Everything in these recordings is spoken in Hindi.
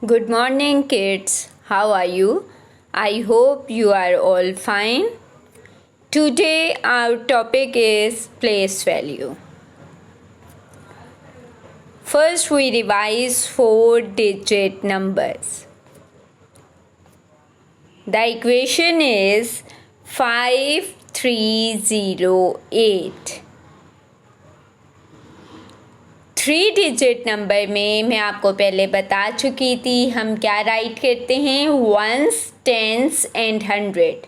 Good morning, kids. How are you? I hope you are all fine. Today, our topic is place value. First, we revise 4-digit numbers. The equation is 5308. 3-digit number में मैं आपको पहले बता चुकी थी हम क्या राइट करते हैं ones, tens and 100.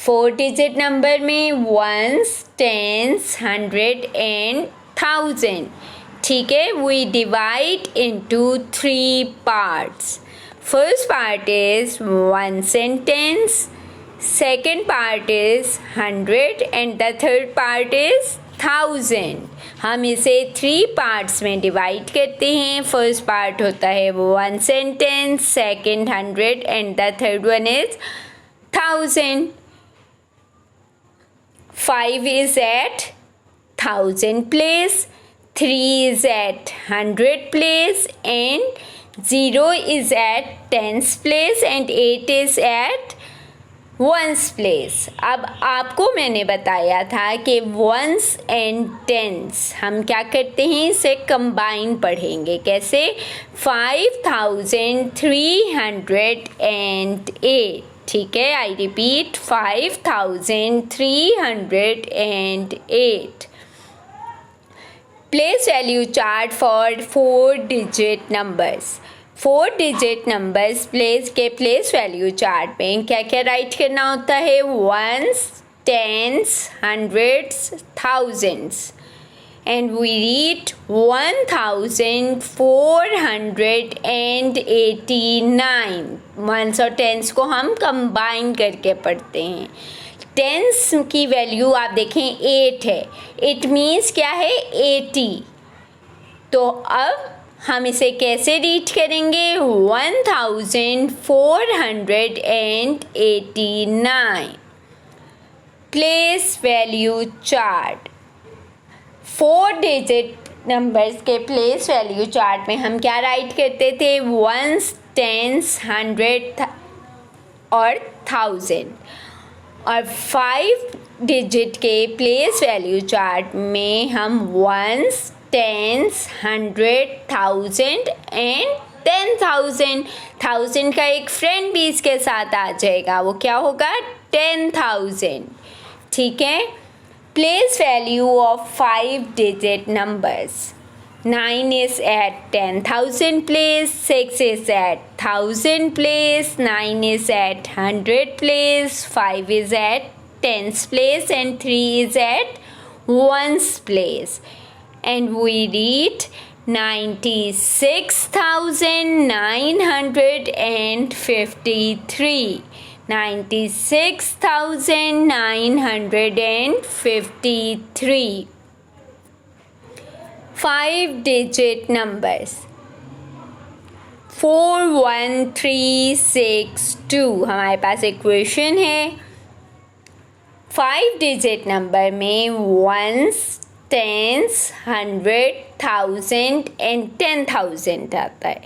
4-digit number में वंस, टेंस, 100 एंड 1000. ठीक है, we divide into 3 parts. First part is ones and tens, second part is 100 and the third part is 1000. हम इसे 3 पार्ट्स में डिवाइड करते हैं. फर्स्ट पार्ट होता है ones and tens, second 100 and the third one is 1000. 5 is at 1000 place, 3 is at 100 place and 0 is at tens place and 8 is at ones place. अब आपको मैंने बताया था कि वंस एंड टेंस हम क्या करते हैं, इसे कंबाइन पढ़ेंगे. कैसे? 5308. ठीक है, I repeat 5308. Place value chart for 4-digit numbers. 4-digit numbers place value chart में क्या क्या राइट करना होता है? Ones, tens, hundreds, thousands. And we read 1489. Ones और टेंस को हम कंबाइन करके पढ़ते हैं. टेंस की वैल्यू आप देखें 8 है. इट मीन्स क्या है? 80. तो अब हम इसे कैसे रीड करेंगे? 1489. Place value chart. 4-digit numbers के प्लेस वैल्यू चार्ट में हम क्या राइट करते थे? वंस, टेंस, 100 और 1000. और 5-digit के प्लेस वैल्यू चार्ट में हम वंस, टेंस, 100, 1000 एंड 10,000. 1000 का एक फ्रेंड भी इसके साथ आ जाएगा. वो क्या होगा? 10,000. ठीक है. Place value of 5-digit numbers. 9 is at 10,000 place, 6 is at 1000 place, 9 is at 100 place, 5 is at tens place and 3 is at ones place. And we read 96,953. 96,953. 5-digit numbers. 41362 हमारे पास इक्वेशन है. 5-digit नंबर में वंस, टेंस, 100, 1000 एंड 10,000 आता है.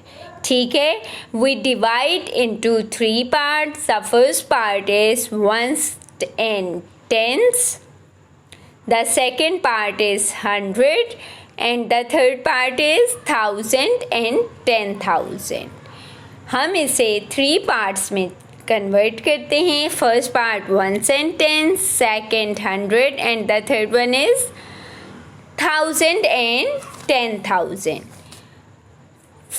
ठीक है. We divide into 3 parts. The first part is ones and tens, the second part is 100 and the third part is 1000 and 10,000. हम इसे 3 parts में कन्वर्ट करते हैं. First part ones and tens, second 100 and the third one is 1000 and 10,000.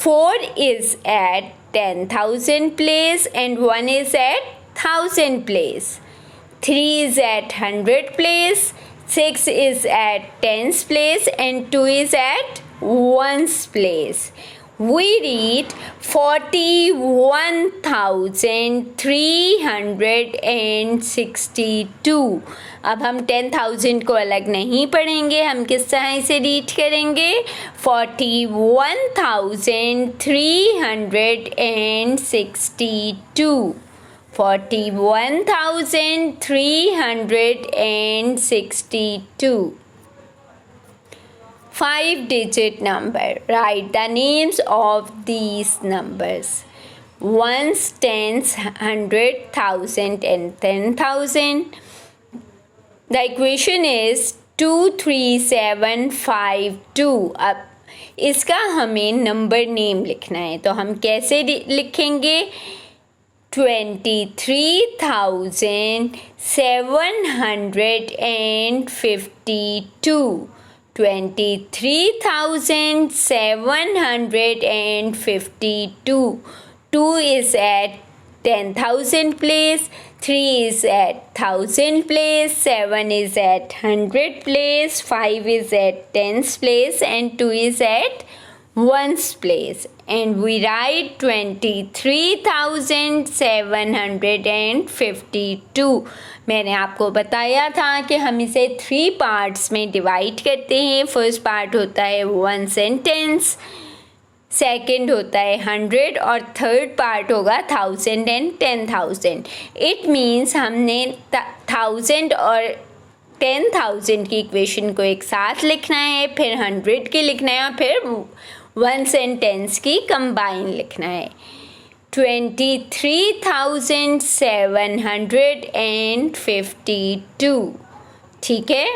4 is at 10,000 place and 1 is at 1000 place. 3 is at 100 place, 6 is at tens place and 2 is at ones place. We read 41,362. अब हम 10,000 को अलग नहीं पढ़ेंगे. हम किस तरह इसे रीड करेंगे? 41,362. 41,362. 5-digit number. Write the names of these numbers. ones, tens, 100, 1000 and 10,000. The equation is 23752. अब इसका हमें नंबर नेम लिखना है, तो हम कैसे लिखेंगे? 23,752. 23,752. 2 is at 10,000 place, 3 is at 1000 place, 7 is at 100 place, 5 is at tens place, and 2 is at ones place. And we write 23,752. मैंने आपको बताया था कि हम इसे 3 पार्ट्स में डिवाइड करते हैं. फर्स्ट पार्ट होता है वंस एंड टेंस, सेकेंड होता है 100 और थर्ड पार्ट होगा 1000 एंड 10,000. इट मीन्स हमने 1000 और 10,000 की इक्वेशन को एक साथ लिखना है, फिर 100 की लिखना है और फिर वंस एंड टेंस की कंबाइन लिखना है. 23,752. ठीक है.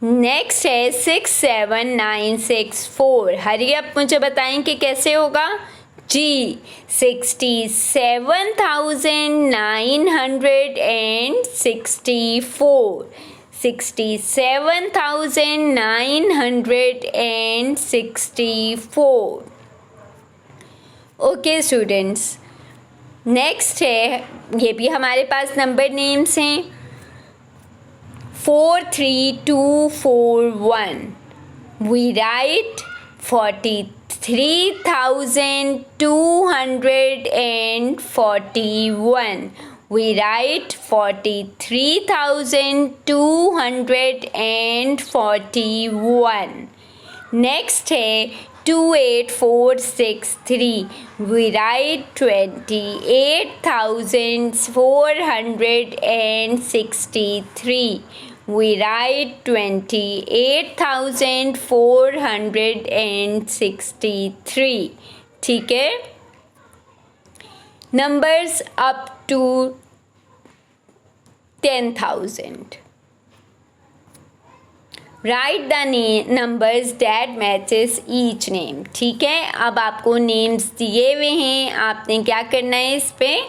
नेक्स्ट है 67964. हरी आप मुझे बताएं कि कैसे होगा जी. 67,964. 67,964. ओके स्टूडेंट्स, नेक्स्ट है, ये भी हमारे पास नंबर नेम्स हैं. 43241. We write 43,241. We write 43,241. Next है 28463. We write 28,463. We write 28,463. ठीक है. Numbers up to 10,000. Write the numbers that matches each name. ठीक है. अब आपको नेम्स दिए हुए हैं, आपने क्या करना है, इस पे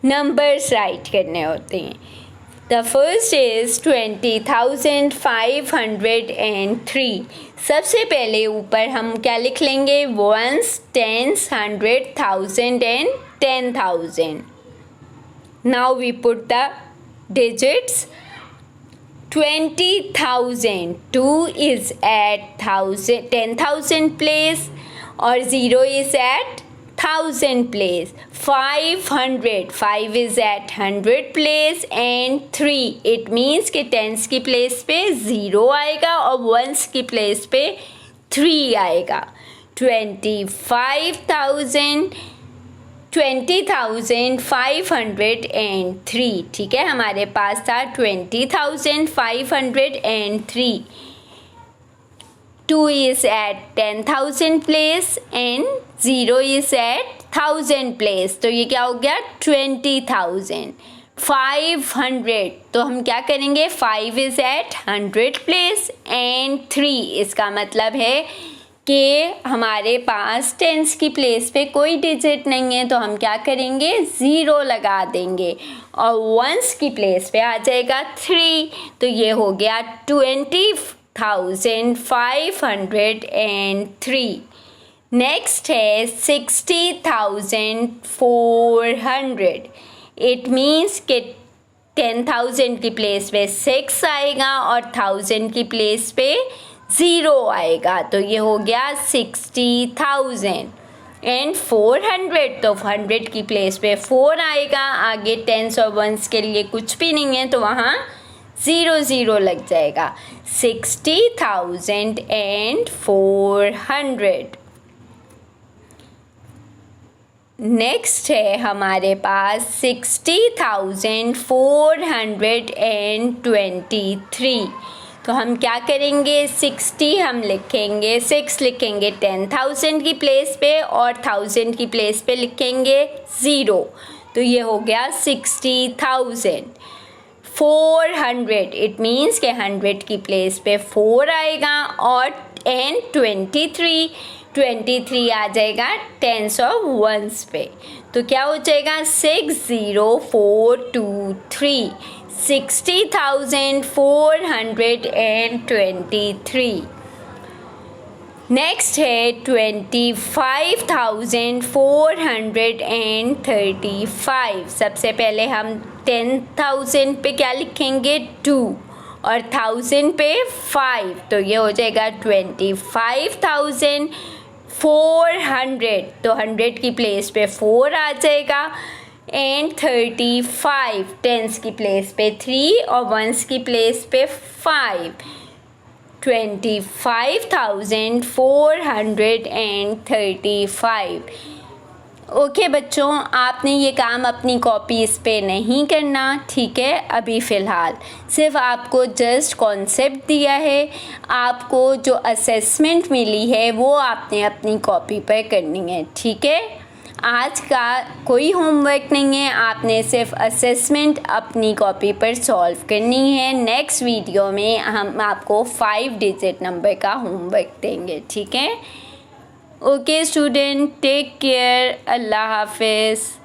नंबर्स राइट करने होते हैं. The first is 20,503. सबसे पहले ऊपर हम क्या लिख लेंगे? ones, tens, 100, 1000 and 10,000. Now we put the digits. 20,000. 2 is at 10,000 place और 0 is at 1000 place. 500. 5 is at 100 place and 3. It means कि tens की place पे 0 आएगा और ones की place पे 3 आएगा. 20,503. ठीक है. हमारे पास था 20,503. 2 is at 10,000 place and 0 is at 1000 place. तो ये क्या हो गया? 20,000. 500. तो हम क्या करेंगे? 5 is at 100 place and 3. इसका मतलब है कि हमारे पास टेंस की प्लेस पे कोई डिजिट नहीं है, तो हम क्या करेंगे? 0 लगा देंगे और वंस की प्लेस पे आ जाएगा 3. तो ये हो गया 20,503. नेक्स्ट है 60,400. इट मीन्स कि 10,000 की प्लेस पे 6 आएगा और 1000 की प्लेस पे 0 आएगा. तो ये हो गया 60,000. एंड 400. तो 100 की प्लेस पे 4 आएगा. आगे टेंस और वंस के लिए कुछ भी नहीं है, तो वहाँ 0 लग जाएगा. 60,400. नेक्स्ट है हमारे पास 60,423. तो हम क्या करेंगे, 60 हम लिखेंगे, 6 लिखेंगे 10,000 की प्लेस पे और 1000 की प्लेस पे लिखेंगे 0, तो ये हो गया 60,000। 400 इट मीन्स के 100 की प्लेस पे 4 आएगा और एंड 23 आ जाएगा टेंस ऑफ वंस पे, तो क्या हो जाएगा 60423, 60,423। नेक्स्ट है 25,435। सबसे पहले हम 10,000 पे क्या लिखेंगे 2 और 1000 पे 5, तो ये हो जाएगा 25,400, तो 100 की प्लेस पे 4 आ जाएगा एंड 35 टेंस की प्लेस पे 3 और वंस की प्लेस पे 5, 25,435। ओके बच्चों, आपने ये काम अपनी कॉपी इस पे नहीं करना, ठीक है। अभी फ़िलहाल सिर्फ आपको जस्ट कॉन्सेप्ट दिया है, आपको जो असेसमेंट मिली है वो आपने अपनी कॉपी पर करनी है, ठीक है। आज का कोई होमवर्क नहीं है, आपने सिर्फ असेसमेंट अपनी कॉपी पर सॉल्व करनी है। नेक्स्ट वीडियो में हम आपको 5 डिजिट नंबर का होमवर्क देंगे, ठीक है। ओके स्टूडेंट, टेक केयर, अल्लाह हाफिज़।